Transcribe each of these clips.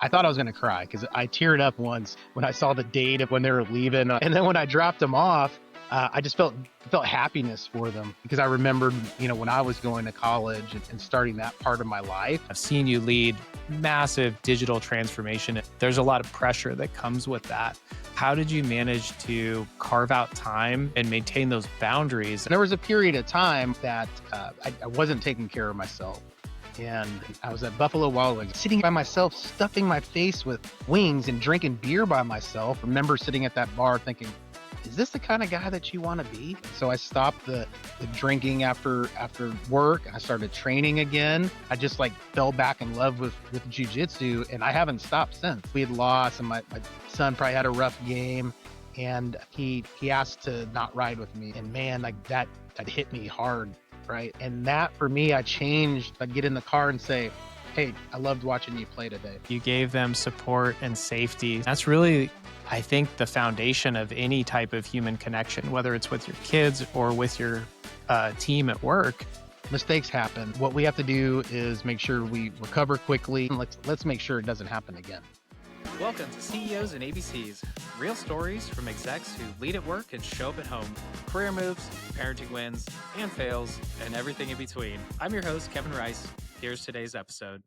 I thought I was going to cry because I teared up once when I saw the date of when they were leaving. And then when I dropped them off, I just felt happiness for them because I remembered, when I was going to college and starting that part of my life. I've seen you lead massive digital transformation. There's a lot of pressure that comes with that. How did you manage to carve out time and maintain those boundaries? There was a period of time that I wasn't taking care of myself. And I was at Buffalo Wild Wings, sitting by myself, stuffing my face with wings and drinking beer by myself. I remember sitting at that bar thinking, is this the kind of guy that you want to be? So I stopped the drinking after work. I started training again. I just fell back in love with jiu-jitsu, and I haven't stopped since. We had lost, and my son probably had a rough game, and he asked to not ride with me. And man, that hit me hard. Right. And that for me, I changed. I'd get in the car and say, hey, I loved watching you play today. You gave them support and safety. That's really, I think, the foundation of any type of human connection, whether it's with your kids or with your team at work. Mistakes happen. What we have to do is make sure we recover quickly. Let's make sure it doesn't happen again. Welcome to CEOs and ABCs, real stories from execs who lead at work and show up at home. Career moves, parenting wins, and fails, and everything in between. I'm your host, Kevin Rice. Here's today's episode.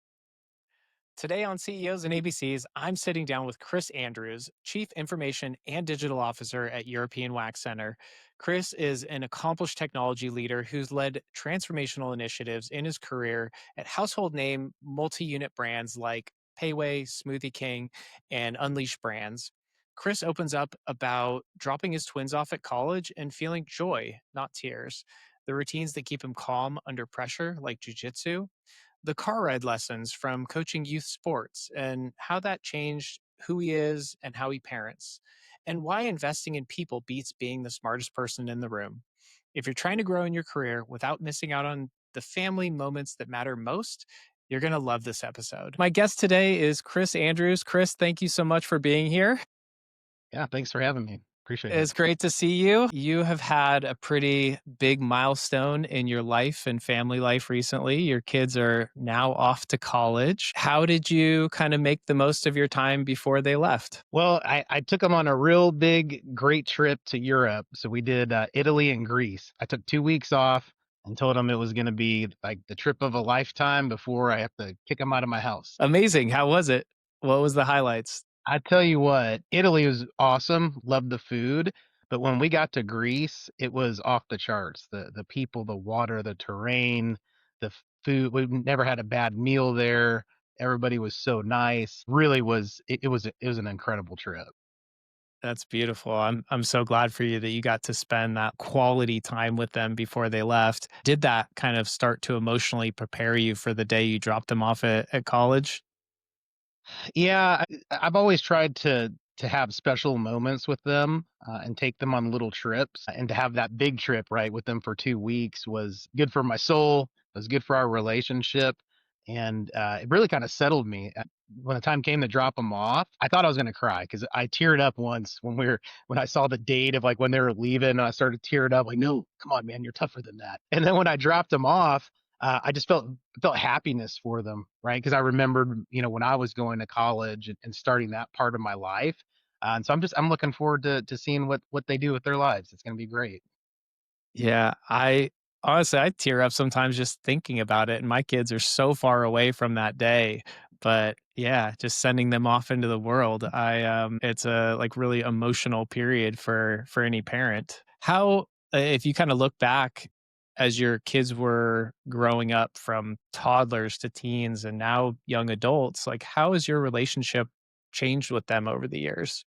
Today on CEOs and ABCs, I'm sitting down with Chris Andrews, Chief Information and Digital Officer at European Wax Center. Chris is an accomplished technology leader who's led transformational initiatives in his career at household name multi-unit brands like Payway, Smoothie King, and Unleash Brands. Chris opens up about dropping his twins off at college and feeling joy, not tears, the routines that keep him calm under pressure, like jiu-jitsu, the car ride lessons from coaching youth sports, and how that changed who he is and how he parents, and why investing in people beats being the smartest person in the room. If you're trying to grow in your career without missing out on the family moments that matter most, you're going to love this episode. My guest today is Chris Andrews. Chris, thank you so much for being here. Yeah, thanks for having me. Appreciate it. It's great to see you. You have had a pretty big milestone in your life and family life recently. Your kids are now off to college. How did you kind of make the most of your time before they left? Well, I took them on a real big, great trip to Europe. So we did Italy and Greece. I took 2 weeks off and told them it was going to be like the trip of a lifetime before I have to kick them out of my house. Amazing. How was it? What was the highlights? I tell you what, Italy was awesome. Loved the food. But when we got to Greece, it was off the charts. The people, the water, the terrain, the food. We never had a bad meal there. Everybody was so nice. Really was it was an incredible trip. That's beautiful. I'm so glad for you that you got to spend that quality time with them before they left. Did that kind of start to emotionally prepare you for the day you dropped them off at college? Yeah, I've always tried to have special moments with them and take them on little trips, and to have that big trip right with them for 2 weeks was good for my soul. It was good for our relationship, and it really kind of settled me. When the time came to drop them off, I thought I was going to cry because I teared up once when I saw the date of when they were leaving. And I started tearing up, like, no, come on, man, you're tougher than that. And then when I dropped them off, I just felt happiness for them, right? Because I remembered, when I was going to college and starting that part of my life. And so I'm looking forward to seeing what they do with their lives. It's going to be great. Yeah, I honestly, I tear up sometimes just thinking about it. And my kids are so far away from that day. But yeah, just sending them off into the world, it's a really emotional period for any parent. How, if you kind of look back as your kids were growing up from toddlers to teens and now young adults, how has your relationship changed with them over the years?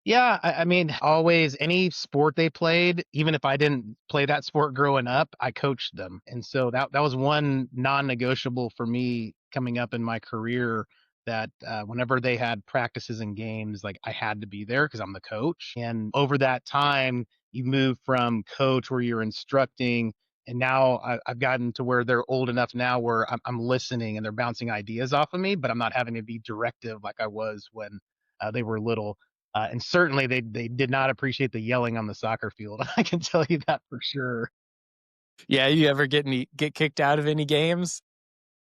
Yeah, I mean, always any sport they played, even if I didn't play that sport growing up, I coached them. And so that was one non-negotiable for me coming up in my career, that whenever they had practices and games, I had to be there because I'm the coach. And over that time, you move from coach where you're instructing, and now I've gotten to where they're old enough now where I'm listening and they're bouncing ideas off of me, but I'm not having to be directive like I was when they were little. And certainly they did not appreciate the yelling on the soccer field. I can tell you that for sure. Yeah, you ever get kicked out of any games?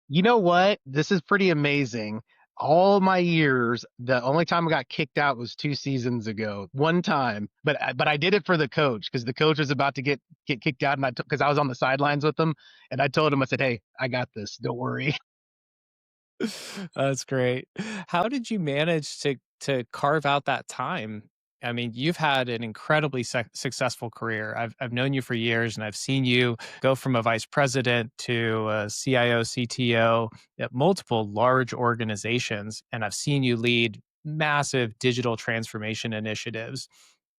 You know what? This is pretty amazing. all my years, the only time I got kicked out was 2 seasons ago. One time, but I did it for the coach because the coach was about to get kicked out, and because I was on the sidelines with him, and I told him, I said, "Hey, I got this. Don't worry." That's great. How did you manage to carve out that time? I mean, you've had an incredibly successful career. I've known you for years, and I've seen you go from a vice president to a CIO, CTO at multiple large organizations, and I've seen you lead massive digital transformation initiatives.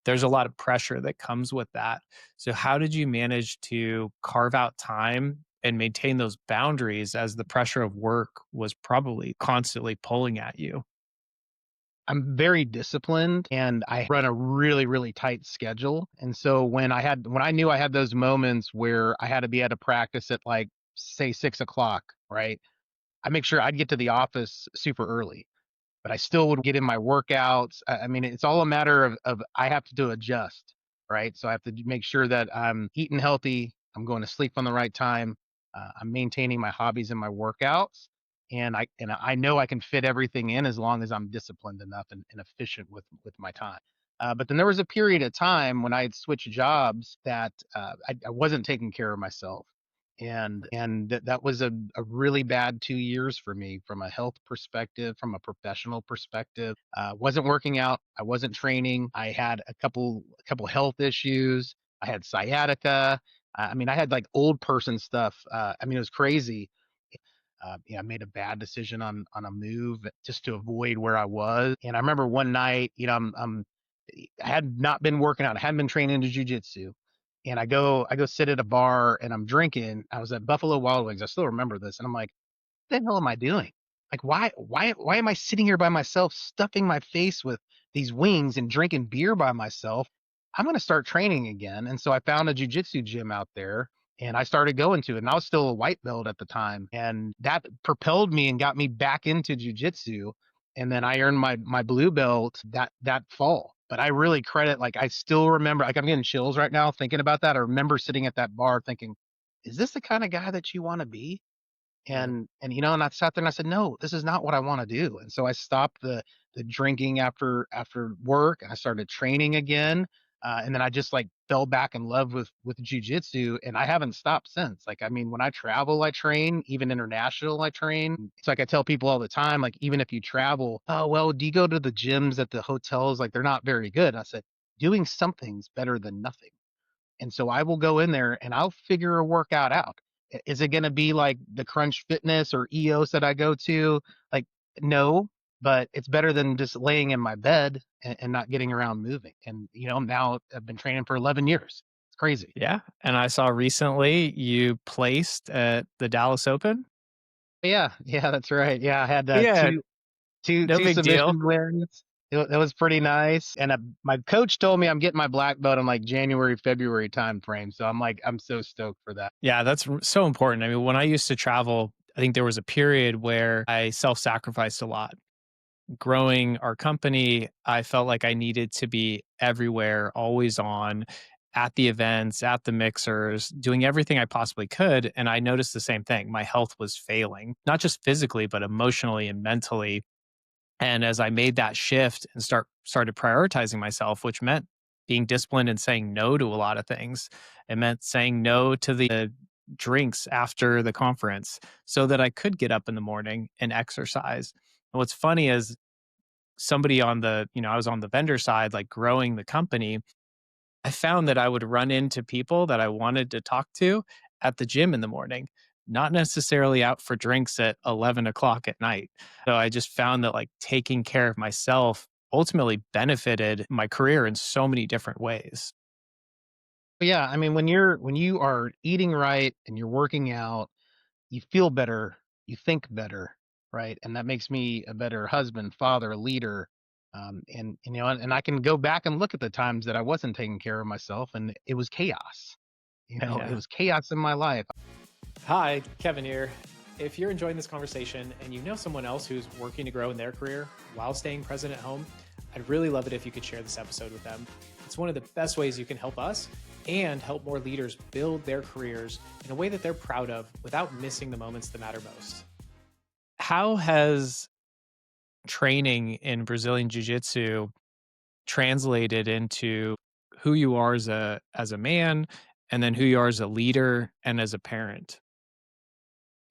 There's a lot of pressure that comes with that. So, how did you manage to carve out time and maintain those boundaries as the pressure of work was probably constantly pulling at you? I'm very disciplined and I run a really, really tight schedule. And so when I knew I had those moments where I had to be at a practice at like say 6 o'clock, right? I make sure I'd get to the office super early, but I still would get in my workouts. I mean, it's all a matter of I have to adjust, right? So I have to make sure that I'm eating healthy, I'm going to sleep on the right time, I'm maintaining my hobbies and my workouts, and I know I can fit everything in as long as I'm disciplined enough and efficient with my time. But then there was a period of time when I had switched jobs that I wasn't taking care of myself, and that was a really bad 2 years for me from a health perspective, from a professional perspective. Wasn't working out, I wasn't training, I had a couple health issues, I had sciatica. I mean, I had like old person stuff. I mean, it was crazy. I made a bad decision on a move just to avoid where I was. And I remember one night, I had not been working out. I hadn't been training to jujitsu. And I go sit at a bar and I'm drinking. I was at Buffalo Wild Wings. I still remember this. And I'm like, the hell am I doing? Like, why am I sitting here by myself, stuffing my face with these wings and drinking beer by myself? I'm going to start training again. And so I found a jujitsu gym out there and I started going to it. And I was still a white belt at the time. And that propelled me and got me back into jujitsu. And then I earned my blue belt that fall. But I really credit, like, I still remember, like, I'm getting chills right now thinking about that. I remember sitting at that bar thinking, is this the kind of guy that you want to be? Yeah. And I sat there and I said, "No, this is not what I wanna do." And so I stopped the drinking after work, and I started training again, and then I just, like, fell back in love with jujitsu, and I haven't stopped since. Like, I mean, when I travel, I train, even international, I train. It's like I tell people all the time, like, even if you travel, "Oh, well, do you go to the gyms at the hotels? Like, they're not very good." And I said, "Doing something's better than nothing." And so I will go in there and I'll figure a workout out. Is it going to be like the Crunch Fitness or EOS that I go to? Like, no, but it's better than just laying in my bed and not getting around moving. And, now I've been training for 11 years. It's crazy. Yeah. And I saw recently you placed at the Dallas Open. Yeah. Yeah, that's right. Yeah. I had Yeah. No two big deal. submission wins. It was pretty nice. And my coach told me I'm getting my black belt in like January, February time frame. So I'm so stoked for that. Yeah, that's so important. I mean, when I used to travel, I think there was a period where I self sacrificed a lot. Growing our company, I felt like I needed to be everywhere, always on, at the events, at the mixers, doing everything I possibly could. And I noticed the same thing. My health was failing, not just physically, but emotionally and mentally. And as I made that shift and started prioritizing myself, which meant being disciplined and saying no to a lot of things, it meant saying no to the drinks after the conference so that I could get up in the morning and exercise. And what's funny is somebody on I was on the vendor side, like growing the company. I found that I would run into people that I wanted to talk to at the gym in the morning, not necessarily out for drinks at 11 o'clock at night. So I just found that like taking care of myself ultimately benefited my career in so many different ways. But yeah, I mean, when you are eating right and you're working out, you feel better, you think better, right? And that makes me a better husband, father, leader. And I can go back and look at the times that I wasn't taking care of myself and it was chaos. It Yeah. was chaos in my life. Hi, Kevin here. If you're enjoying this conversation and you know someone else who's working to grow in their career while staying present at home, I'd really love it if you could share this episode with them. It's one of the best ways you can help us and help more leaders build their careers in a way that they're proud of without missing the moments that matter most. How has training in Brazilian Jiu-Jitsu translated into who you are as a man, and then who you are as a leader and as a parent?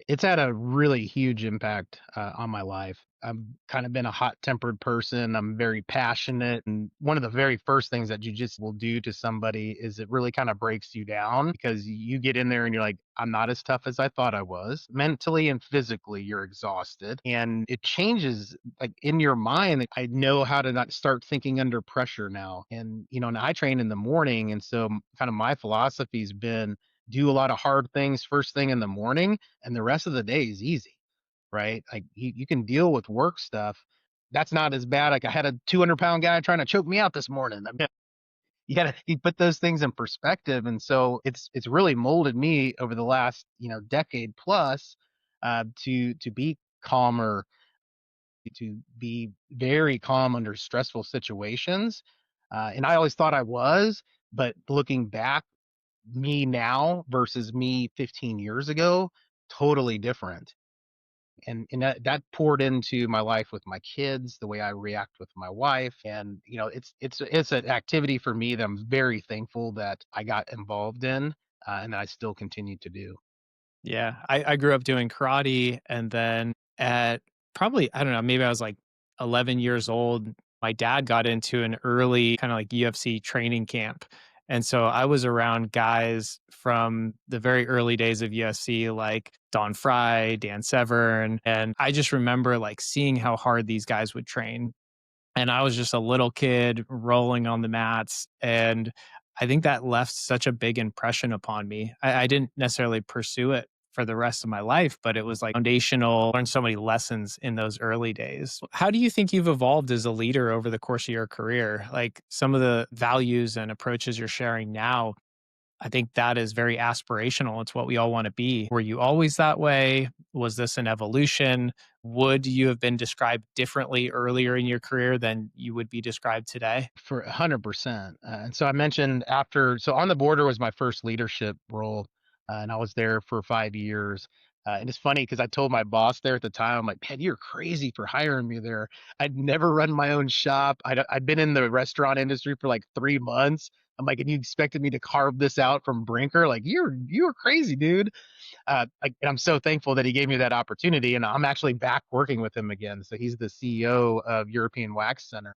It's had a really huge impact, on my life. I've kind of been a hot-tempered person. I'm very passionate, and one of the very first things that jujitsu will do to somebody is it really kind of breaks you down because you get in there and you're like, "I'm not as tough as I thought I was." Mentally and physically, you're exhausted, and it changes, like, in your mind. I know how to not start thinking under pressure now, and, and I train in the morning, and so, kind of my philosophy's been do a lot of hard things first thing in the morning, and the rest of the day is easy, right? Like you can deal with work stuff. That's not as bad. Like I had a 200-pound guy trying to choke me out this morning. I mean, you put those things in perspective, and so it's really molded me over the last decade plus to be calmer, to be very calm under stressful situations. And I always thought I was, but looking back, me now versus me 15 years ago, totally different. And that poured into my life with my kids, the way I react with my wife, and it's an activity for me that I'm very thankful that I got involved in, and that I still continue to do. Yeah, I grew up doing karate, and then at probably, I don't know, maybe I was like 11 years old, my dad got into an early kind of like UFC training camp. And so I was around guys from the very early days of UFC, like Don Fry, Dan Severn. And I just remember like seeing how hard these guys would train, and I was just a little kid rolling on the mats. And I think that left such a big impression upon me. I didn't necessarily pursue it for the rest of my life, but it was like foundational. Learned so many lessons in those early days. How do you think you've evolved as a leader over the course of your career? Like some of the values and approaches you're sharing now, I think that is very aspirational. It's what we all want to be. Were you always that way? Was this an evolution? Would you have been described differently earlier in your career than you would be described today? For 100%. And so I mentioned after, so On the Border was my first leadership role, and I was there for 5 years. And it's funny because I told my boss there at the time, I'm like, man, you're crazy for hiring me there. I'd never run my own shop. I'd been in the restaurant industry for like 3 months. I'm like, and you expected me to carve this out from Brinker? Like, you're crazy, dude. And I'm so thankful that he gave me that opportunity. And I'm actually back working with him again. So he's the CEO of European Wax Center.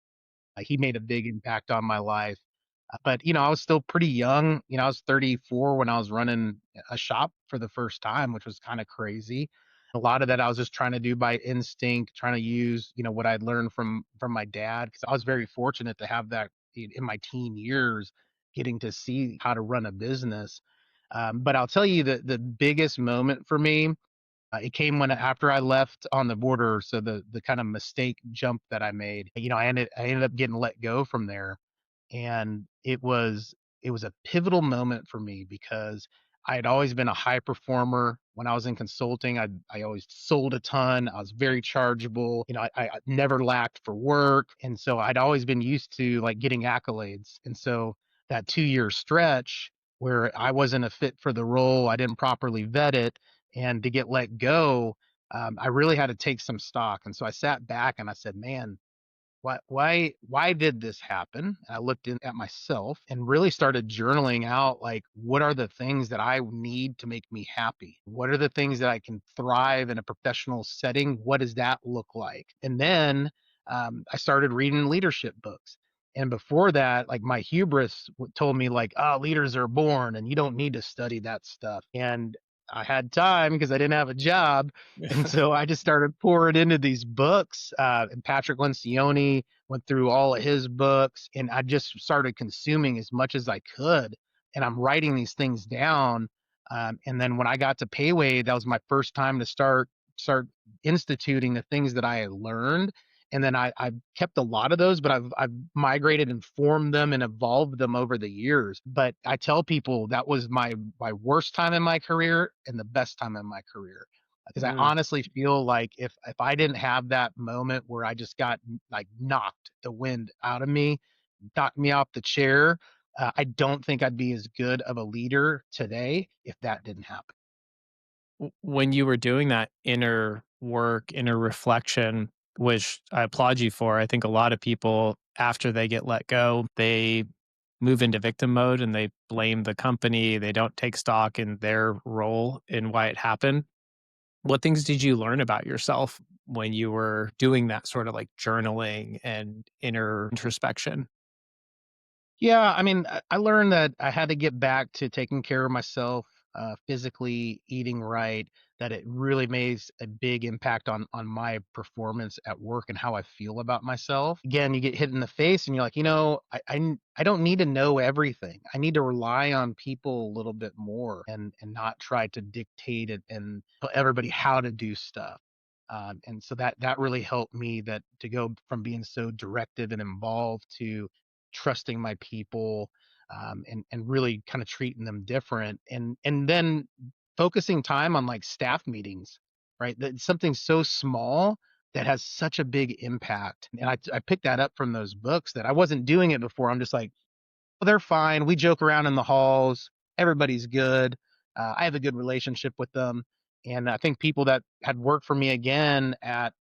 He made a big impact on my life. But, I was still pretty young. I was 34 when I was running a shop for the first time, which was kind of crazy. A lot of that I was just trying to do by instinct, trying to use, what I'd learned from my dad, because I was very fortunate to have that in my teen years, getting to see how to run a business. But I'll tell you that the biggest moment for me, it came when after I left On the Border. So the kind of mistake jump that I made, I ended up getting let go from there, and it was a pivotal moment for me because I had always been a high performer. When I was in consulting, I always sold a ton. I was very chargeable. I never lacked for work, and so I'd always been used to like getting accolades. And so that 2 year stretch where I wasn't a fit for the role, I didn't properly vet it, and to get let go, I really had to take some stock. And so I sat back and I said, man, why did this happen? I looked at myself and really started journaling out, like, what are the things that I need to make me happy? What are the things that I can thrive in a professional setting? What does that look like? And then I started reading leadership books. And before that, like my hubris told me like, oh, leaders are born and you don't need to study that stuff. And I had time because I didn't have a job, and so I just started pouring into these books. And Patrick Lencioni went through all of his books, and I just started consuming as much as I could. And I'm writing these things down. And then when I got to Payway, that was my first time to start instituting the things that I had learned. And then I've kept a lot of those, but I've migrated and formed them and evolved them over the years. But I tell people that was my worst time in my career and the best time in my career, because I Mm. honestly feel like if I didn't have that moment where I just got like knocked the wind out of me, knocked me off the chair, I don't think I'd be as good of a leader today if that didn't happen. When you were doing that inner work, inner reflection, which I applaud you for. I think a lot of people, after they get let go, they move into victim mode and they blame the company. They don't take stock in their role in why it happened. What things did you learn about yourself when you were doing that sort of like journaling and inner introspection? Yeah, I mean, I learned that I had to get back to taking care of myself, physically, eating right, that it really makes a big impact on my performance at work and how I feel about myself. Again, you get hit in the face and you're like, I don't need to know everything. I need to rely on people a little bit more and not try to dictate it and tell everybody how to do stuff. And so that really helped me, that to go from being so directive and involved to trusting my people, and really kind of treating them different, and then focusing time on like staff meetings, right? That's something so small that has such a big impact. And I picked that up from those books, that I wasn't doing it before. I'm just like, well, they're fine. We joke around in the halls. Everybody's good. I have a good relationship with them. And I think people that had worked for me again at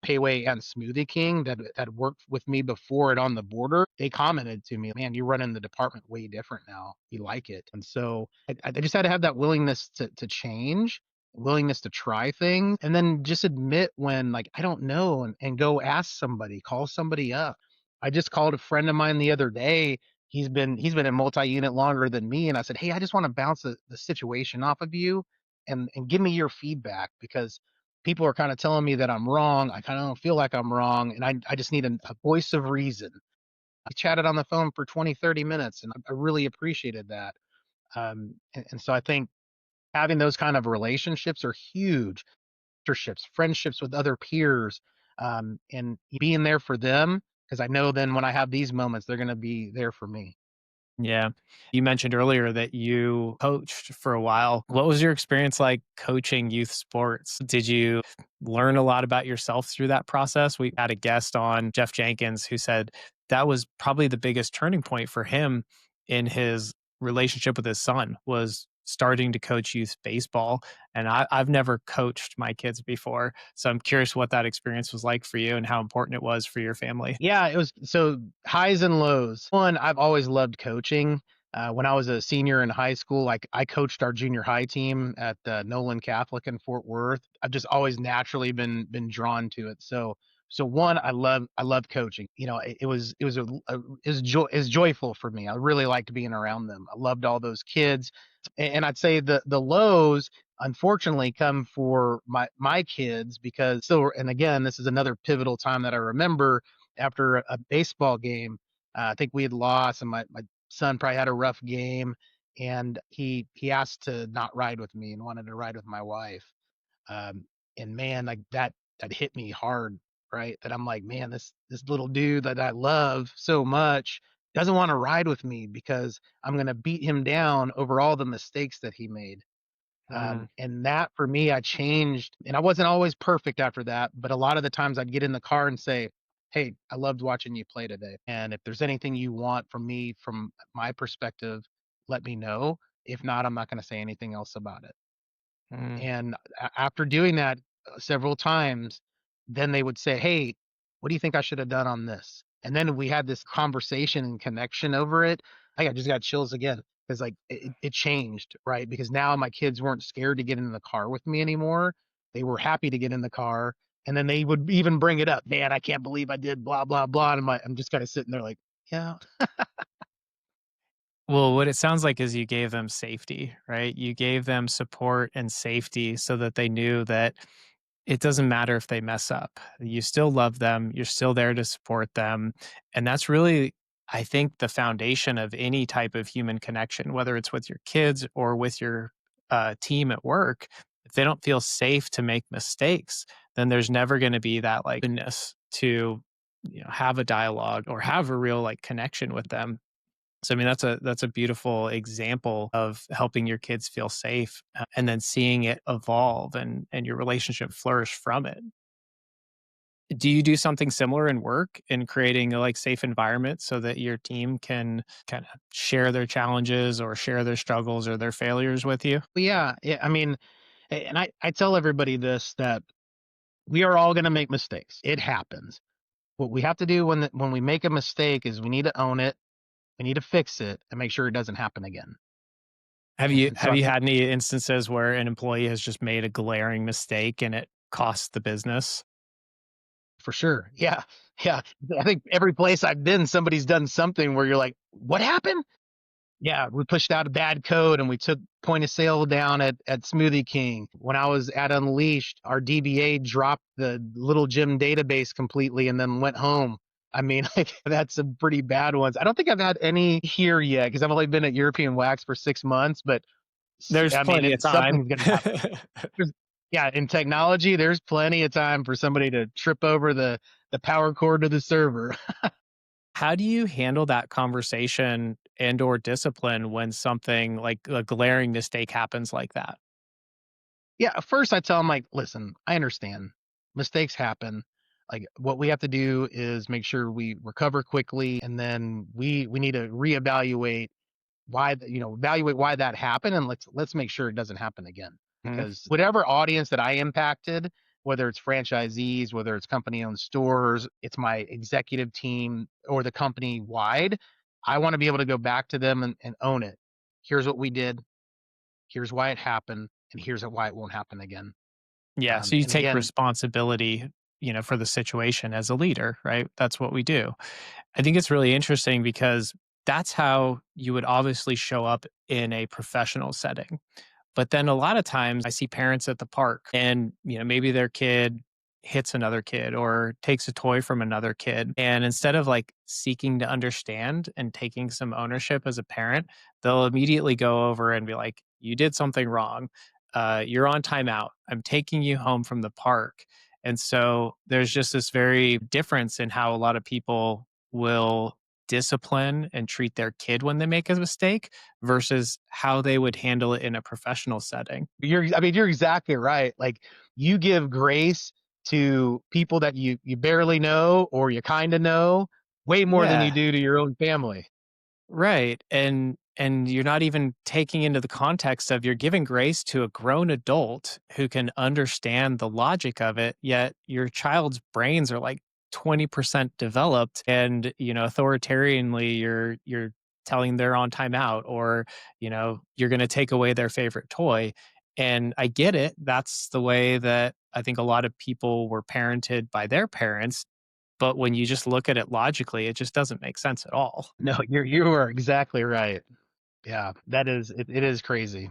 Payway and Smoothie King, that had worked with me before at On the Border, they commented to me, "Man, you're running the department way different now. You like it." And so I just had to have that willingness to change, willingness to try things, and then just admit when like I don't know, and go ask somebody, call somebody up. I just called a friend of mine the other day. He's been in multi-unit longer than me, and I said, "Hey, I just want to bounce the situation off of you, and give me your feedback, because people are kind of telling me that I'm wrong. I kind of don't feel like I'm wrong, and I just need a voice of reason." I chatted on the phone for 20, 30 minutes, and I really appreciated that. And so I think having those kind of relationships are huge. Mentorships, friendships with other peers, and being there for them, because I know then when I have these moments, they're going to be there for me. Yeah. You mentioned earlier that you coached for a while. What was your experience like coaching youth sports? Did you learn a lot about yourself through that process? We had a guest on, Jeff Jenkins, who said that was probably the biggest turning point for him in his relationship with his son, was starting to coach youth baseball. And I've never coached my kids before. So I'm curious what that experience was like for you and how important it was for your family. Yeah, it was so highs and lows. One, I've always loved coaching. When I was a senior in high school, like I coached our junior high team at Nolan Catholic in Fort Worth. I've just always naturally been drawn to it. So one, I love coaching. It was joyful for me. I really liked being around them. I loved all those kids, and I'd say the lows unfortunately come for my kids, because so, and again, this is another pivotal time that I remember after a baseball game. I think we had lost, and my son probably had a rough game, and he asked to not ride with me and wanted to ride with my wife. um, and man, like that hit me hard, right? That I'm like, man, this little dude that I love so much doesn't want to ride with me, because I'm gonna beat him down over all the mistakes that he made. Mm. And that for me, I changed, and I wasn't always perfect after that, but a lot of the times I'd get in the car and say, "Hey, I loved watching you play today. And if there's anything you want from me from my perspective, let me know. If not, I'm not going to say anything else about it." Mm. And after doing that several times, then they would say, "Hey, what do you think I should have done on this?" And then we had this conversation and connection over it. I just got chills again, because like it changed, right? Because now my kids weren't scared to get in the car with me anymore. They were happy to get in the car. And then they would even bring it up. "Man, I can't believe I did blah, blah, blah." And I'm just kind of sitting there like, yeah. Well, what it sounds like is you gave them safety, right? You gave them support and safety so that they knew that it doesn't matter if they mess up. You still love them. You're still there to support them. And that's really, I think, the foundation of any type of human connection, whether it's with your kids or with your team at work. If they don't feel safe to make mistakes, then there's never going to be that like openness to have a dialogue or have a real like connection with them. So I mean that's a beautiful example of helping your kids feel safe, and then seeing it evolve and your relationship flourish from it. Do you do something similar in work in creating a like safe environment so that your team can kind of share their challenges or share their struggles or their failures with you? But yeah, I mean, and I tell everybody this, that We are all going to make mistakes. It happens. What we have to do when we make a mistake is we need to own it, we need to fix it, and make sure it doesn't happen again. Have And, you and so have I you think had any instances where an employee has just made a glaring mistake and it costs the business? for sure, yeah, yeah. I think every place I've been, somebody's done something where you're like, "What happened?" Yeah, we pushed out a bad code and we took point of sale down at Smoothie King. When I was at Unleashed, our DBA dropped the little gym database completely and then went home. I mean, like that's some pretty bad ones. I don't think I've had any here yet because I've only been at European Wax for 6 months. But There's I mean, plenty of it's time. something's gonna happen. Yeah, in technology, there's plenty of time for somebody to trip over the power cord to the server. How do you handle that conversation and or discipline when something like a glaring mistake happens like that? Yeah, at first I tell them like, listen, I understand. Mistakes happen. Like what we have to do is make sure we recover quickly and then we need to reevaluate evaluate why that happened and let's make sure it doesn't happen again. Mhm. Because whatever audience that I impacted, whether it's franchisees, whether it's company owned stores, it's my executive team or the company wide, I want to be able to go back to them and own it. Here's what we did, here's why it happened, and here's why it won't happen again. Yeah, so you And take again, responsibility, for the situation as a leader, right? That's what we do. I think it's really interesting because that's how you would obviously show up in a professional setting. But then a lot of times I see parents at the park and, maybe their kid hits another kid or takes a toy from another kid. And instead of like seeking to understand and taking some ownership as a parent, they'll immediately go over and be like, you did something wrong. You're on timeout. I'm taking you home from the park. And so there's just this very difference in how a lot of people will discipline and treat their kid when they make a mistake versus how they would handle it in a professional setting. you're exactly right. Like you give grace to people that you barely know or you kind of know way more than you Yeah, do to your own family. right. And you're not even taking into the context of you're giving grace to a grown adult who can understand the logic of it, yet your child's brains are like 20% developed and, authoritarianly you're telling they're on timeout or, you're going to take away their favorite toy. And I get it. That's the way that I think a lot of people were parented by their parents. But when you just look at it logically, it just doesn't make sense at all. No, you are exactly right. Yeah, it is crazy.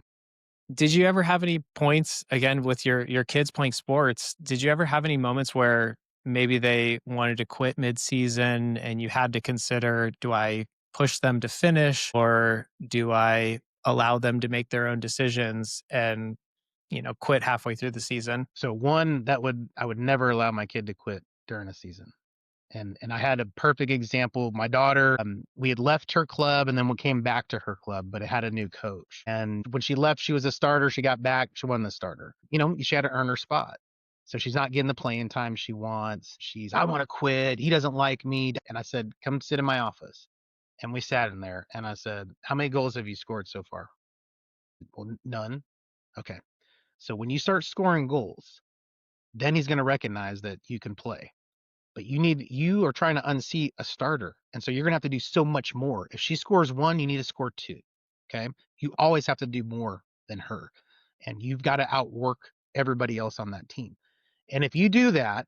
Did you ever have any points again with your kids playing sports? Did you ever have any moments where maybe they wanted to quit mid-season and you had to consider, do I push them to finish or do I allow them to make their own decisions and, quit halfway through the season? So one that would I would never allow my kid to quit during a season. And I had a perfect example. My daughter, we had left her club and then we came back to her club, but it had a new coach. And when she left, she was a starter. She got back, she wasn't a starter. She had to earn her spot. So she's not getting the playing time she wants. I want to quit. He doesn't like me. And I said, come sit in my office. And we sat in there and I said, how many goals have you scored so far? Well, none. Okay. So when you start scoring goals, then he's going to recognize that you can play. But you are trying to unseat a starter. And so you're gonna have to do so much more. If she scores one, you need to score two. Okay. You always have to do more than her. And you've got to outwork everybody else on that team. And if you do that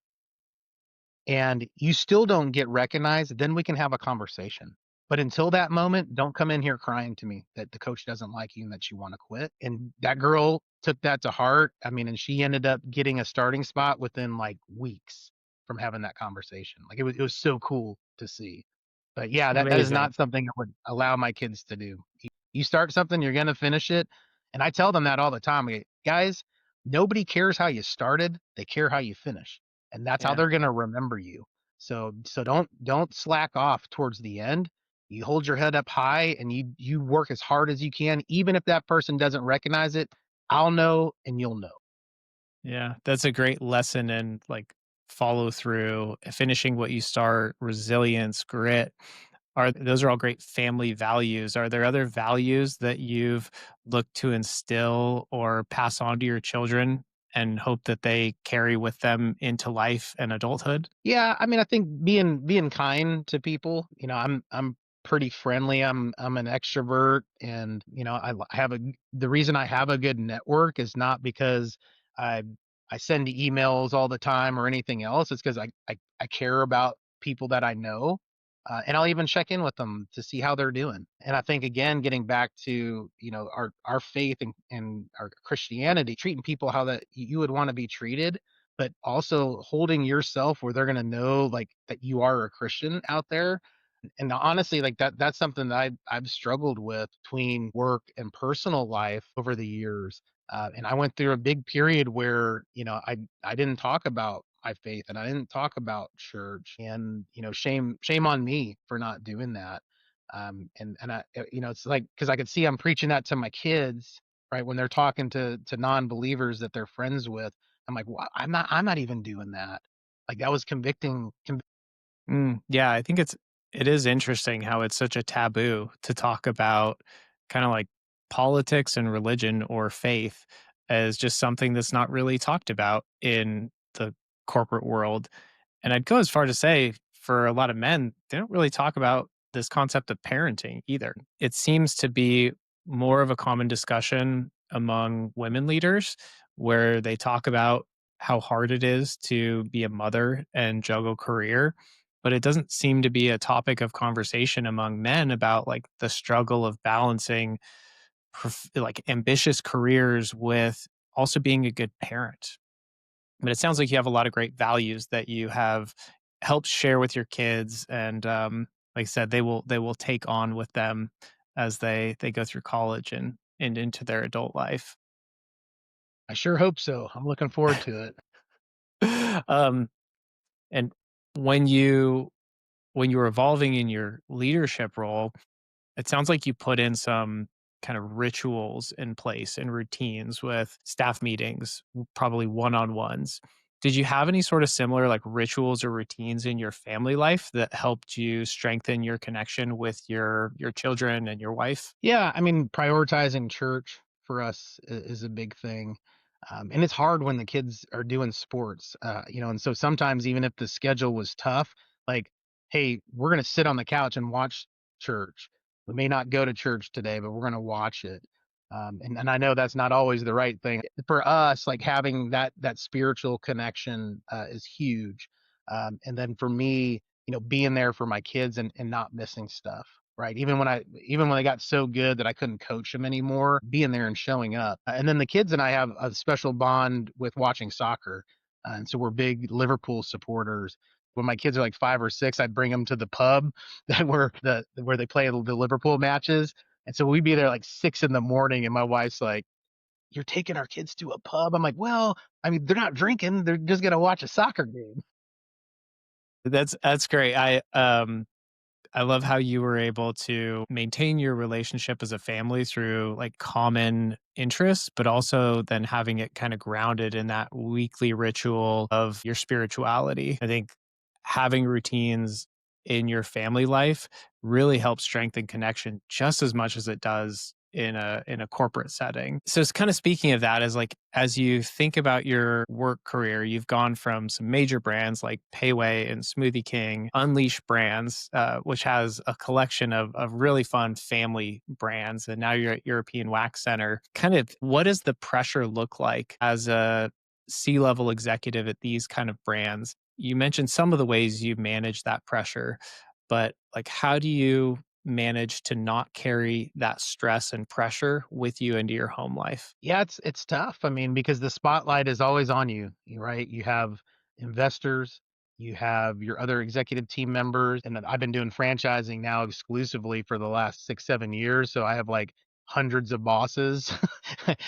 and you still don't get recognized, then we can have a conversation. But until that moment, don't come in here crying to me that the coach doesn't like you and that you want to quit. And that girl took that to heart. I mean, and she ended up getting a starting spot within like weeks from having that conversation. Like it was so cool to see. But yeah, that is Amazing. not something I would allow my kids to do. You start something, you're gonna finish it. And I tell them that all the time. Guys, nobody cares how you started, they care how you finish. And that's how Yeah. they're gonna remember you. So don't slack off towards the end. You hold your head up high and you work as hard as you can, even if that person doesn't recognize it. I'll know and you'll know. Yeah, that's a great lesson in like follow through, finishing what you start, resilience, grit. Are those are all great family values. Are there other values that you've looked to instill or pass on to your children and hope that they carry with them into life and adulthood? Yeah, I mean, I think being kind to people, I'm pretty friendly. I'm an extrovert, and I have the reason I have a good network is not because I I send emails all the time or anything else. It's because I care about people that I know, and I'll even check in with them to see how they're doing. And I think again, getting back to our faith and our Christianity, treating people how that you would want to be treated, but also holding yourself where they're going to know like that you are a Christian out there. And honestly, like that's something that I've struggled with between work and personal life over the years. And I went through a big period where I didn't talk about my faith and I didn't talk about church, and shame on me for not doing that. And it's like because I could see I'm preaching that to my kids, right, when they're talking to non-believers that they're friends with. I'm like, well, I'm not even doing that. Like that was convicting. Yeah, I think it is interesting how it's such a taboo to talk about kind of like politics and religion or faith as just something that's not really talked about in the corporate world. And I'd go as far to say for a lot of men, they don't really talk about this concept of parenting either. It seems to be more of a common discussion among women leaders where they talk about how hard it is to be a mother and juggle career, but it doesn't seem to be a topic of conversation among men about like the struggle of balancing like ambitious careers with also being a good parent. But it sounds like you have a lot of great values that you have helped share with your kids, and like I said, they will take on with them as they go through college and into their adult life. I sure hope so. I'm looking forward to it. um, and when you were evolving in your leadership role, it sounds like you put in some kind of rituals in place and routines with staff meetings, probably one-on-ones. Did you have any sort of similar like rituals or routines in your family life that helped you strengthen your connection with your children and your wife? Yeah, I mean, prioritizing church for us is a big thing. And it's hard when the kids are doing sports, and so sometimes even if the schedule was tough, like, hey, we're going to sit on the couch and watch church. We may not go to church today, but we're going to watch it. And I know that's not always the right thing for us. Like having that spiritual connection is huge. And then for me, being there for my kids and not missing stuff. Right. Even when they got so good that I couldn't coach them anymore, being there and showing up. And then the kids and I have a special bond with watching soccer. And so we're big Liverpool supporters. When my kids are like 5 or 6, I'd bring them to the pub where they play the Liverpool matches. And so we'd be there like 6 in the morning, and my wife's like, "You're taking our kids to a pub?" I'm like, "Well, I mean, they're not drinking; they're just gonna watch a soccer game." That's great. I love how you were able to maintain your relationship as a family through like common interests, but also then having it kind of grounded in that weekly ritual of your spirituality. I think having routines in your family life really helps strengthen connection just as much as it does in a corporate setting. So it's kind of speaking of that as like as you think about your work career, you've gone from some major brands like Payway and Smoothie King, Unleash Brands, which has a collection of really fun family brands, and now you're at European Wax Center. Kind of what does the pressure look like as a C-level executive at these kind of brands? You mentioned some of the ways you manage that pressure, but like how do you manage to not carry that stress and pressure with you into your home life? Yeah, it's tough. I mean, because the spotlight is always on you, right? You have investors, you have your other executive team members, and then I've been doing franchising now exclusively for the last 6, 7 years. So I have like hundreds of bosses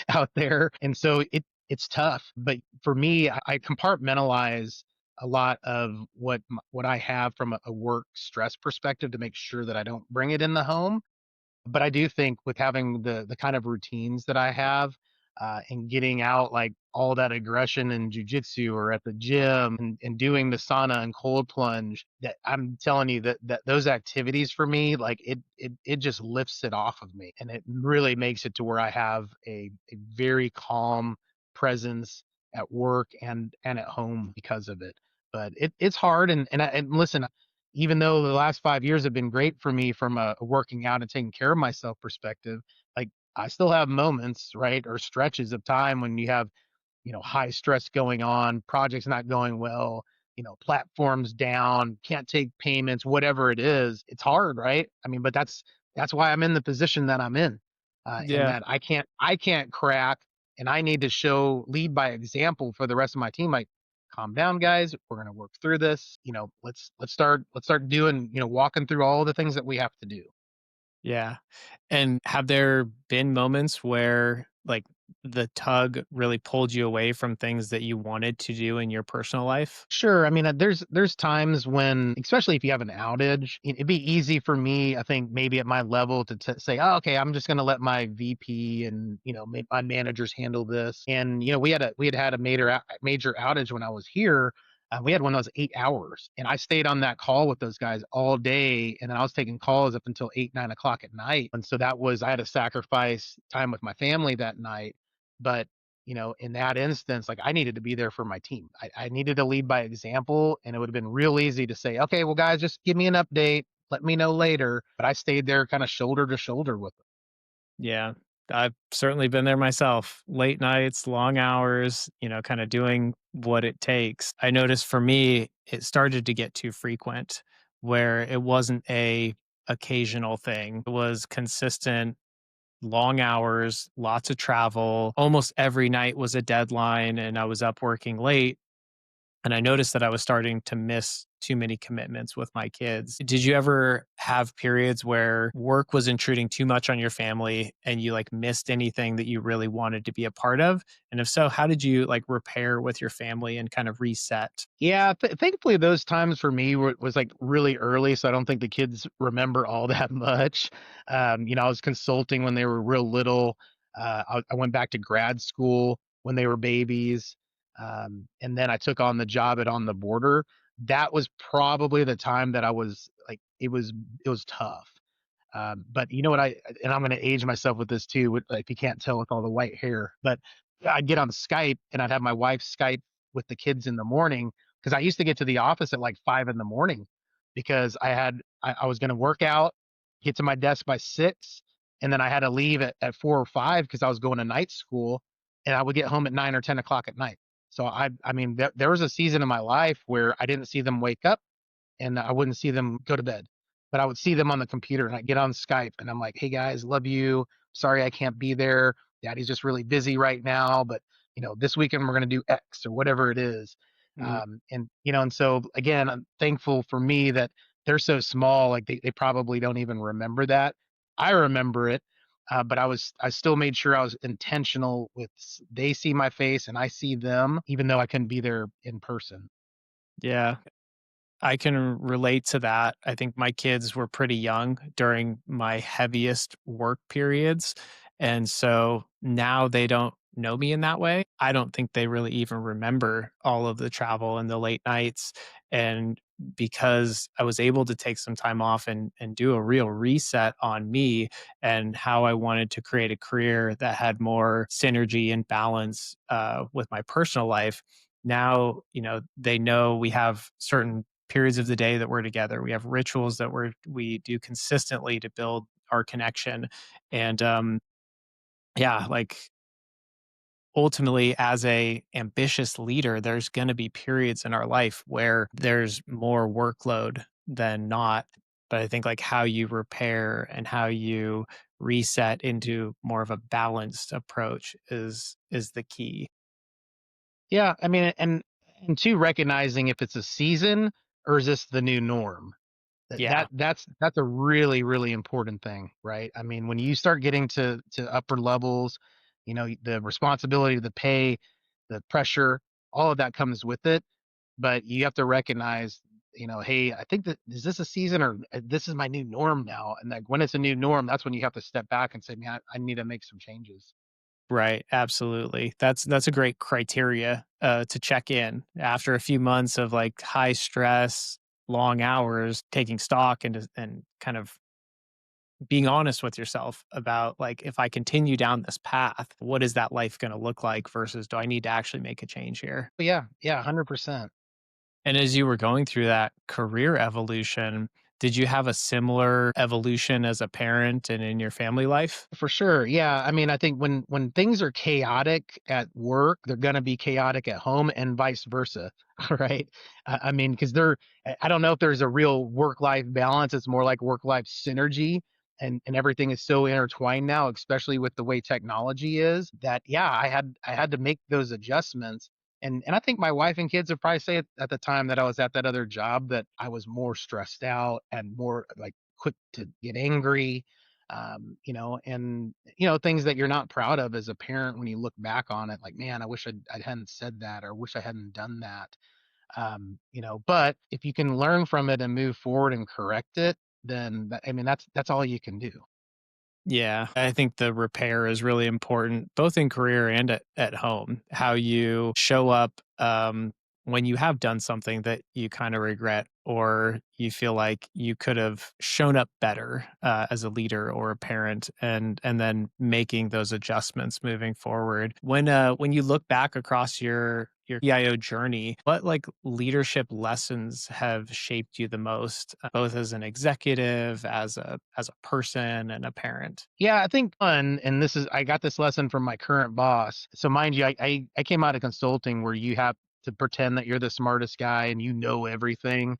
out there, and so it's tough. But for me, I compartmentalize a lot of what I have from a work stress perspective to make sure that I don't bring it in the home. But I do think with having the kind of routines that I have, and getting out like all that aggression in jujitsu or at the gym and doing the sauna and cold plunge, that I'm telling you that those activities for me, like it just lifts it off of me, and it really makes it to where I have a very calm presence at work and at home because of it. But it's hard, and listen, even though the last 5 years have been great for me from a working out and taking care of myself perspective, like I still have moments, right, or stretches of time when you have, high stress going on, projects not going well, platforms down, can't take payments, whatever it is. It's hard, right? I mean, but that's why I'm in the position that I'm in, and Yeah. that I can't crack, and I need to lead by example for the rest of my team. Like, calm down, guys. We're gonna work through this. Let's start doing, walking through all the things that we have to do. Yeah. And have there been moments where like the tug really pulled you away from things that you wanted to do in your personal life? Sure. I mean, there's times when, especially if you have an outage, it'd be easy for me, I think, maybe at my level to say, oh, okay, I'm just going to let my VP and my managers handle this. And we had a major outage when I was here. We had one that was 8 hours, and I stayed on that call with those guys all day, and then I was taking calls up until 8, 9 o'clock at night. And so I had to sacrifice time with my family that night. But in that instance, like I needed to be there for my team. I needed to lead by example, and it would have been real easy to say, okay, well, guys, just give me an update. Let me know later. But I stayed there kind of shoulder to shoulder with them. Yeah. I've certainly been there myself. Late nights, long hours, kind of doing what it takes. I noticed for me, it started to get too frequent where it wasn't a occasional thing. It was consistent long hours, lots of travel. Almost every night was a deadline and I was up working late. And I noticed that I was starting to miss too many commitments with my kids. Did you ever have periods where work was intruding too much on your family and you like missed anything that you really wanted to be a part of? And if so, how did you like repair with your family and kind of reset? Yeah, thankfully those times for me was like really early, so I don't think the kids remember all that much. I was consulting when they were real little. I went back to grad school when they were babies, and then I took on the job at On the Border. That was probably the time that I was like, it was tough. But you know what and I'm going to age myself with this too. If you can't tell with all the white hair, but I'd get on Skype and I'd have my wife Skype with the kids in the morning because I used to get to the office at like 5 in the morning because I was going to work out, get to my desk by 6, and then I had to leave at 4 or 5 because I was going to night school, and I would get home at 9 or 10 o'clock at night. So I mean, there was a season in my life where I didn't see them wake up and I wouldn't see them go to bed. But I would see them on the computer and I get on Skype and I'm like, hey guys, love you. Sorry I can't be there. Daddy's just really busy right now, but this weekend we're gonna do X or whatever it is. Mm, And so again, I'm thankful for me that they're so small, like they probably don't even remember that. I remember it. But I still made sure I was intentional with they see my face and I see them, even though I couldn't be there in person. yeah. I can relate to that. I think my kids were pretty young during my heaviest work periods. And so now they don't know me in that way. I don't think they really even remember all of the travel and the late nights. And because I was able to take some time off and do a real reset on me and how I wanted to create a career that had more synergy and balance with my personal life. Now, they know we have certain periods of the day that we're together. We have rituals that we do consistently to build our connection. And yeah, like ultimately as a ambitious leader, there's going to be periods in our life where there's more workload than not. But I think like how you repair and how you reset into more of a balanced approach is the key. Yeah, I mean, and two, recognizing if it's a season or is this the new norm. Yeah. That's a really really important thing, right? I mean, when you start getting to upper levels, the responsibility, the pay, the pressure, all of that comes with it. But you have to recognize, hey, I think that is this a season or this is my new norm now. And like when it's a new norm, that's when you have to step back and say, man, I need to make some changes. Right, absolutely. That's a great criteria to check in after a few months of like high stress, long hours, taking stock and kind of being honest with yourself about like, if I continue down this path, what is that life going to look like versus do I need to actually make a change here? But yeah, yeah, 100%. And as you were going through that career evolution, did you have a similar evolution as a parent and in your family life? For sure. Yeah. I mean, I think when things are chaotic at work, they're gonna be chaotic at home and vice versa. Right. I mean, because I don't know if there's a real work-life balance. It's more like work-life synergy. And everything is so intertwined now, especially with the way technology is, that yeah, I had to make those adjustments. And I think my wife and kids would probably say at the time that I was at that other job that I was more stressed out and more like quick to get angry, and things that you're not proud of as a parent when you look back on it, like, man, I wish I hadn't said that, or wish I hadn't done that. But if you can learn from it and move forward and correct it, then I mean, that's all you can do. Yeah, I think the repair is really important, both in career and at home. How you show up when you have done something that you kind of regret, or you feel like you could have shown up better as a leader or a parent, and then making those adjustments moving forward. When you look back across your CIO journey, what like leadership lessons have shaped you the most, both as an executive, as a person, and a parent? Yeah, I think and I got this lesson from my current boss. So mind you, I came out of consulting where you have to pretend that you're the smartest guy and you know everything.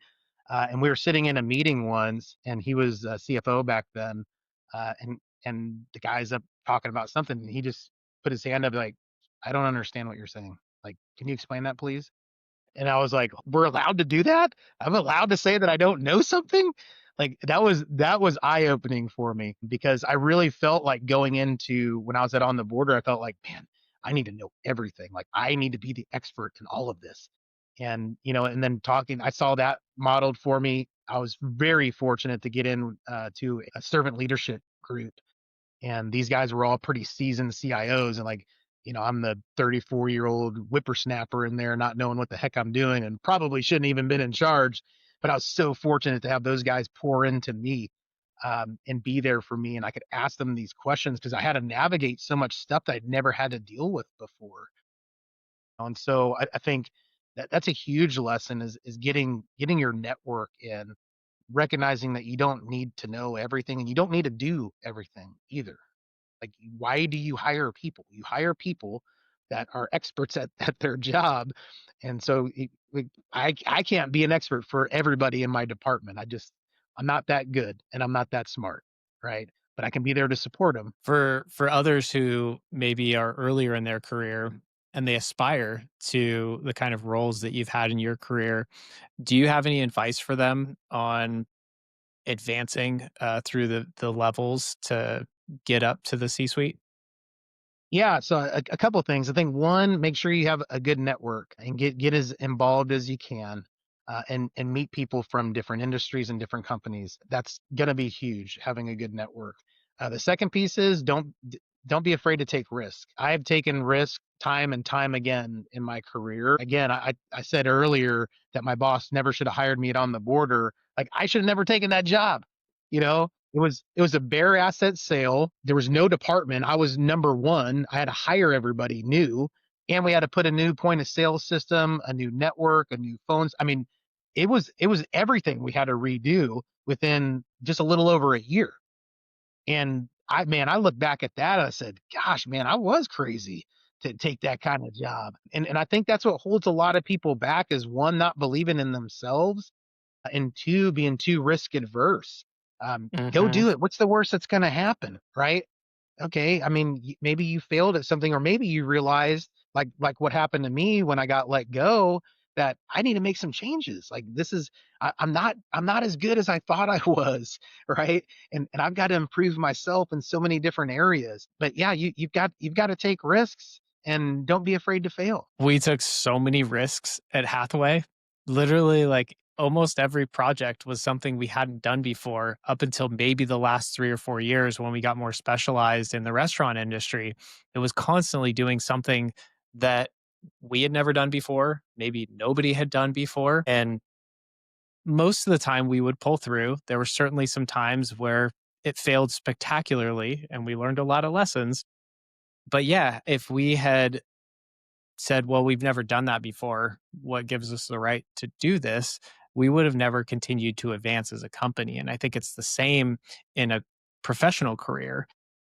And we were sitting in a meeting once, and he was CFO back then, and the guy's up talking about something, and he just put his hand up like, I don't understand what you're saying. Like, can you explain that, please? And I was like, "We're allowed to do that? I'm allowed to say that I don't know something?" Like, that was eye-opening for me, because I really felt like going into when I was at On the Border, I felt like, "Man, I need to know everything. Like, I need to be the expert in all of this." And then talking, I saw that modeled for me. I was very fortunate to get in to a servant leadership group, and these guys were all pretty seasoned CIOs, and like, I'm the 34-year-old whippersnapper in there not knowing what the heck I'm doing and probably shouldn't even been in charge. But I was so fortunate to have those guys pour into me, and be there for me, and I could ask them these questions because I had to navigate so much stuff that I'd never had to deal with before. And so I think that's a huge lesson, is getting your network in, recognizing that you don't need to know everything and you don't need to do everything either. Like, why do you hire people? You hire people that are experts at their job. And so I can't be an expert for everybody in my department. I'm not that good and I'm not that smart, right? But I can be there to support them. For others who maybe are earlier in their career and they aspire to the kind of roles that you've had in your career, do you have any advice for them on advancing through the levels to get up to the C-suite? Yeah, so a couple of things. I think one, make sure you have a good network and get as involved as you can, and meet people from different industries and different companies. That's gonna be huge, having a good network. The second piece is don't be afraid to take risk. I have taken risk time and time again in my career. Again, I said earlier that my boss never should have hired me at On the Border. Like, I should have never taken that job. It was a bare asset sale. There was no department. I was number one. I had to hire everybody new, and we had to put a new point of sale system, a new network, a new phones. I mean, it was everything we had to redo within just a little over a year. And I look back at that, I said, "Gosh, man, I was crazy to take that kind of job." And I think that's what holds a lot of people back, is one, not believing in themselves, and two, being too risk adverse. Go Hmm. do it. What's the worst that's going to happen, right? Okay, I mean, maybe you failed at something, or maybe you realized, like what happened to me when I got let go, that I need to make some changes. Like, I'm not as good as I thought I was, right? And I've got to improve myself in so many different areas. But yeah, you've got to take risks, and don't be afraid to fail. We took so many risks at Hathaway. Literally, like almost every project was something we hadn't done before up until maybe the last 3 or 4 years when we got more specialized in the restaurant industry. It was constantly doing something that we had never done before, maybe nobody had done before. And most of the time we would pull through. There were certainly some times where it failed spectacularly and we learned a lot of lessons. But yeah, if we had said, well, we've never done that before, what gives us the right to do this? We would have never continued to advance as a company. And I think it's the same in a professional career.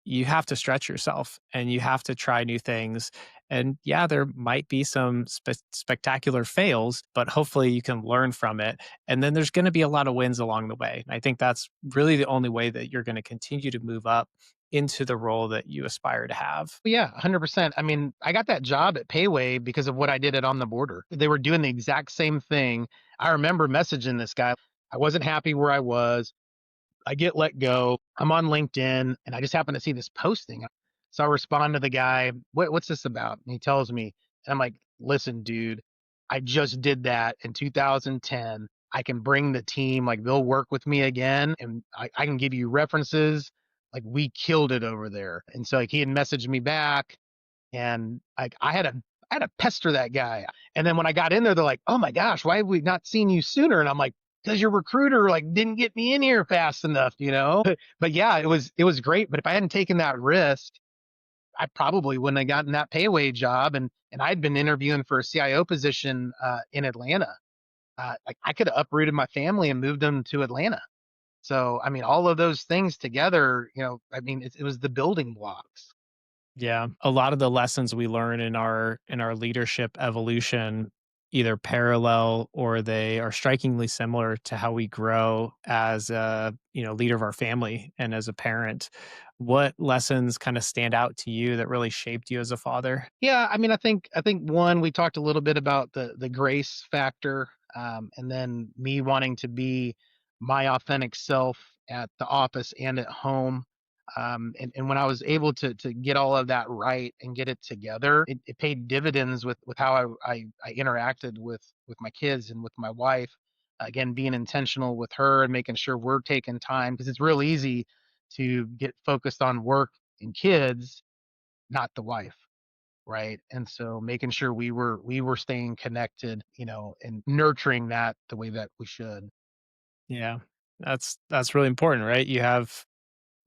You have to stretch yourself and you have to try new things. And yeah, there might be some spectacular fails, but hopefully you can learn from it. And then there's going to be a lot of wins along the way. And I think that's really the only way that you're going to continue to move up into the role that you aspire to have. Yeah, 100%. I mean, I got that job at Payway because of what I did at On the Border. They were doing the exact same thing. I remember messaging this guy. I wasn't happy where I was. I get let go. I'm on LinkedIn and I just happen to see this posting. So I respond to the guy, what's this about? And he tells me, and I'm like, listen, dude, I just did that in 2010. I can bring the team, like they'll work with me again and I can give you references. Like we killed it over there. And so like he had messaged me back and like I had to pester that guy. And then when I got in there, they're like, "Oh my gosh, why have we not seen you sooner?" And I'm like, "Because your recruiter like didn't get me in here fast enough, you know." But yeah, it was great. But if I hadn't taken that risk, I probably wouldn't have gotten that payway job. And I'd been interviewing for a CIO position in Atlanta. Like I could have uprooted my family and moved them to Atlanta. So I mean, all of those things together, I mean, it was the building blocks. Yeah, a lot of the lessons we learn in our leadership evolution either parallel or they are strikingly similar to how we grow as a, leader of our family and as a parent. What lessons kind of stand out to you that really shaped you as a father? Yeah, I mean, I think one, we talked a little bit about the grace factor, and then me wanting to be my authentic self at the office and at home. And when I was able to get all of that right and get it together, it paid dividends with how I interacted with my kids and with my wife. Again, being intentional with her and making sure we're taking time because it's real easy to get focused on work and kids, not the wife, right? And so making sure we were staying connected, and nurturing that the way that we should. Yeah. That's really important, right? You have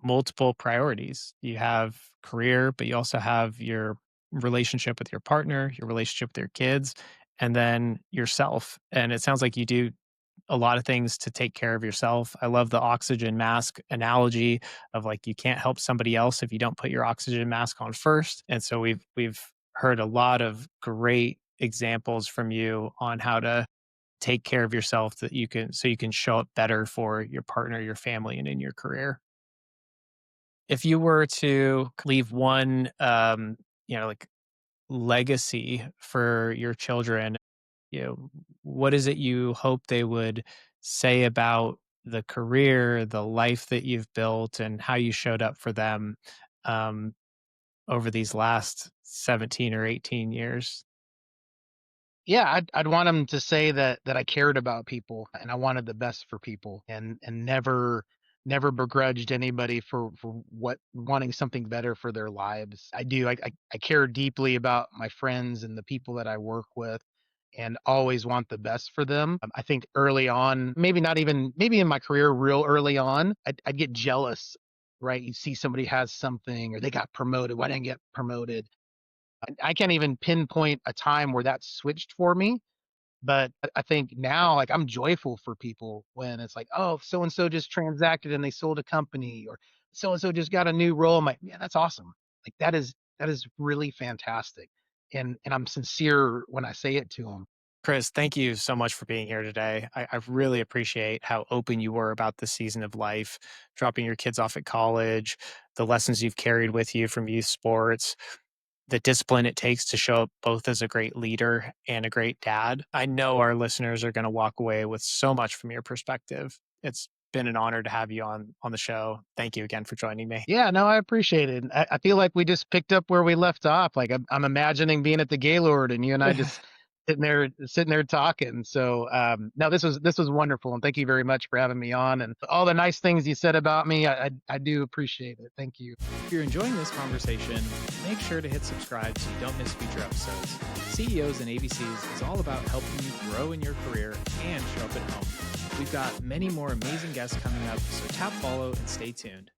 multiple priorities. You have career, but you also have your relationship with your partner, your relationship with your kids, and then yourself. And it sounds like you do a lot of things to take care of yourself. I love the oxygen mask analogy of like you can't help somebody else if you don't put your oxygen mask on first. And so we've heard a lot of great examples from you on how to take care of yourself that you can so you can show up better for your partner, your family, and in your career. If you were to leave one like legacy for your children, what is it you hope they would say about the career, the life that you've built, and how you showed up for them um, over these last 17 or 18 years? Yeah, I'd want them to say that I cared about people and I wanted the best for people and never begrudged anybody for what wanting something better for their lives. I do. I care deeply about my friends and the people that I work with and always want the best for them. I think early on, maybe not even maybe in my career real early on, I'd get jealous, right? You see somebody has something or they got promoted. Why didn't I get promoted? I can't even pinpoint a time where that switched for me, but I think now, like, I'm joyful for people when it's like, "Oh, so and so just transacted and they sold a company," or "So and so just got a new role." I'm like, "Yeah, that's awesome." Like, that is really fantastic, and I'm sincere when I say it to them. Chris, thank you so much for being here today. I really appreciate how open you were about this season of life, dropping your kids off at college, the lessons you've carried with you from youth sports, the discipline it takes to show up both as a great leader and a great dad. I know our listeners are going to walk away with so much from your perspective. It's been an honor to have you on the show. Thank you again for joining me. Yeah, no, I appreciate it. I feel like we just picked up where we left off. Like I'm imagining being at the Gaylord and you and I just sitting there talking. So no, this was wonderful, and thank you very much for having me on and all the nice things you said about me. I do appreciate it. Thank you. If you're enjoying this conversation, make sure to hit subscribe so you don't miss future episodes. CEOs and ABCs is all about helping you grow in your career and show up at home. We've got many more amazing guests coming up, so tap follow and stay tuned.